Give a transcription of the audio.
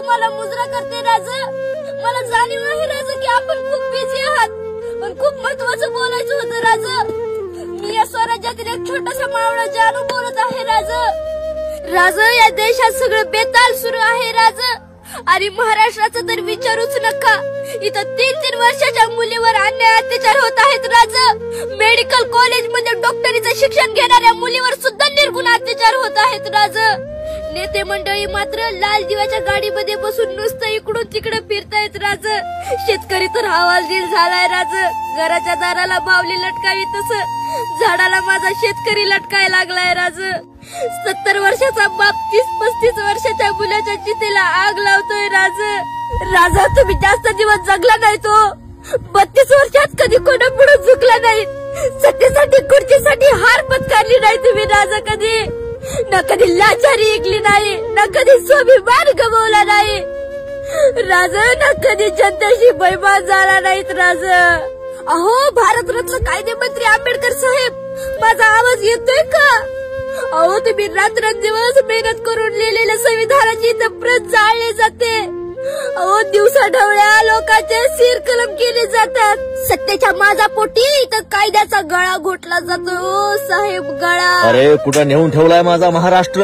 तुम्हाला मुजरा करते राज। मला जाणीव आहे राज की आपण खूप बिझी आहात, पण खूप महत्वाचं बोलायचं होतं राज। मी या स्वराज्यातील एक छोटासा मावळा जानू बोलत आहे राज। राज, या देशात सगळं बेताल सुरू आहे राज, आणि महाराष्ट्राचं तर विचारूच नका। इथं 3-3 वर्षाच्या मुलीवर अन्याय अत्याचार होत आहेत राज। मेडिकल कॉलेज मध्ये डॉक्टरीचं शिक्षण घेणाऱ्या मुलीवर सुद्धा निर्गुण अत्याचार होत आहेत राज। नेते मंडळी मात्र लाल दिव्याच्या गाडीमध्ये बसून नुसतं इकडून तिकडे फिरतायत राज। शेतकरी तर हवालदिल झालाय राज। घराच्या दाराला बावली लटकावी तसं झाडाला माझा शेतकरी लटकाय लागलाय राज। 70 वर्षाचा बाप 30-35 वर्षाच्या मुलाच्या चितेला आग लावतोय राज। राजा, तुम्ही जास्त दिवस जगला नाही तो। 32 वर्षात कधी कोणापुढे झुकला नाही। सत्तेसाठी खुर्चीसाठी हार पत्करली नाही तुम्ही राजा कधी। न कधी लाचारी ऐकली नाही, न कधी स्वाभिमान गमावला नाही राजा, न कधी जनतेशी बैमान झाला नाहीत राजा। अहो, भारतरत्न कायदेमंत्री आंबेडकर साहेब, माझा आवाज येतोय का? अहो, तुम्ही रात्रंदिवस मेहनत करून लिहिलेल्या संविधानाची प्रत जाळली जाते। अहो, दिवसा ढवळ्या लोकांचे सिर कलम केले जातात। सत्तेच्या माझा पोटी इथं कायद्याचा गळा घोटला जातो साहेब, गळा। अरे, कुठं नेऊन ठेवलाय माझा महाराष्ट्र?